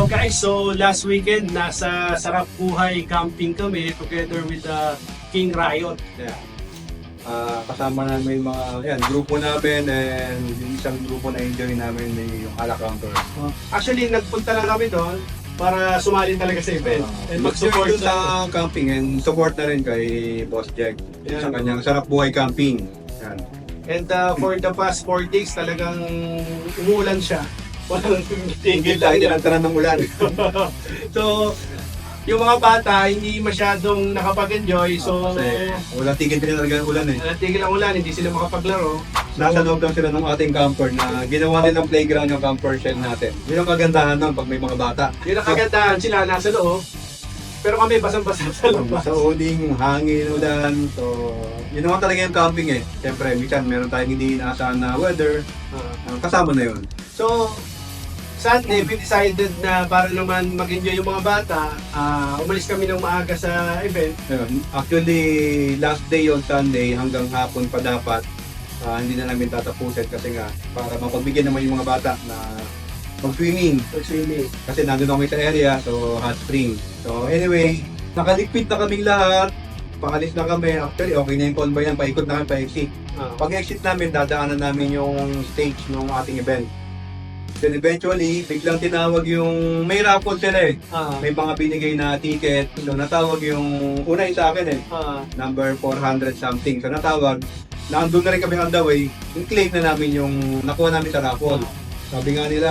Hello guys, so last weekend nasa Sarap Buhay camping kami together with King Riot. Yeah. Kasama namin yung mga grupo namin, and yung isang grupo na enjoy namin yung Ala Camper. Actually, nagpunta lang kami doon para sumali talaga sa event and mag-support Mag-support sa camping, and support na rin kay Boss Jack sa kanyang Sarap Buhay Camping. Yan. And for the past 4 days talagang umuulan siya. Walang tigil Tayo lang. nilantaran ng ulan. So, yung mga bata hindi masyadong nakapag-enjoy. So, Kasi wala tigil din talaga ng ulan eh. tigil ang ulan, hindi sila makapaglaro. Nasa loob lang sila ng ating camper na ginawa nilang playground yung camper shell natin. Yun ang kagandahan nun pag may mga bata. Yun ang kagandahan, sila nasa loob. Pero kami basang-basa sa labas. Sa uling, hangin, ulan. So, yun naman talaga yung camping eh. Siyempre, minsan meron tayong hindi inaasahan na weather. Kasama na yun. So, Sunday, we decided na para naman mag-enjoy yung mga bata, umalis kami ng maaga sa event. Ayun. Actually, last day on Sunday hanggang hapon pa dapat. Hindi na namin tatapusin kasi nga para mapagbigyan naman yung mga bata na mag-swimming. Swimming. Kasi nandun kami sa area, so hot spring. So anyway, nakaligpit na kaming lahat. Pangalis na kami. Actually, okay na yung convoy yan. Paikot na kami, pa-exit. Pag-exit namin, dadaanan namin yung stage ng ating event. Then eventually, biglang tinawag yung may raffle sila eh. May mga binigay na ticket. So natawag yung una yung sa akin eh. Number 400 something. So natawag. Nandun na rin kami on the way. Yung claim na namin yung nakuha namin sa raffle. Sabi nga nila,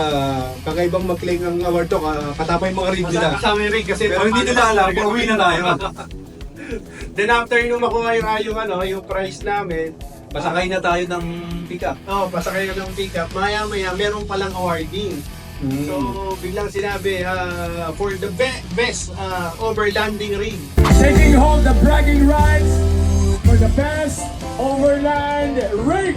kakaibang mag-claim ng award to, kasama yung mga rig nila. Kasama yung rig kasi Pero hindi nila alam, pauwi na tayo. Then after nung makuha yung prize namin, Pasakay na tayo ng pick-up. pasakay ka ng pick-up, maya-maya meron palang awarding. So biglang sinabi, for the best overlanding rig. Taking home the bragging rights for the best overland rig.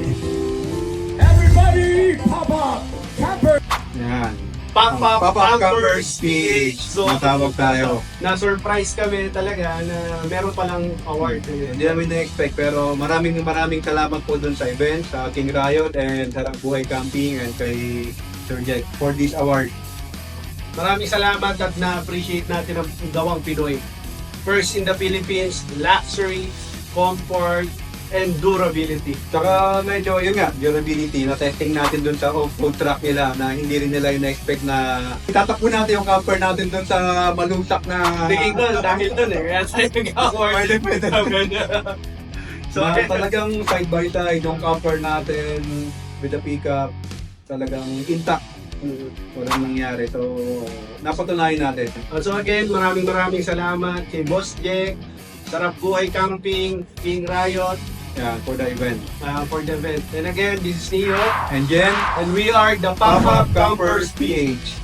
Everybody pop up, camper. Yan. Pop-up Campers PH. So, Matawag tayo. na-surprise kami talaga na meron palang award. Hindi namin na-expect, pero maraming salamat po dun sa event, sa King Riot and Sarap Buhay Camping and kay Sir Jack for this award. Maraming salamat at na-appreciate natin ang gawang Pinoy. First in the Philippines, luxury, comfort, and durability. Saka medyo, yun nga, durability, na-testing natin dun sa off-road truck nila na hindi rin nila yung na-expect na itatakbo natin yung camper natin dun sa malungsak na... Tingin ko, dahil dun kaya tayo nag-award. Pwede. So, talagang side by side yung camper natin with the pickup, talagang intact. Walang nangyari. So, napatunayan natin. So again, maraming salamat kay Boss Jack, Sarap Buhay Camping, King Riot, Yan, for the event. for the event. And again, this is Neo, And Jen, and we are the Pop-Up Campers PH.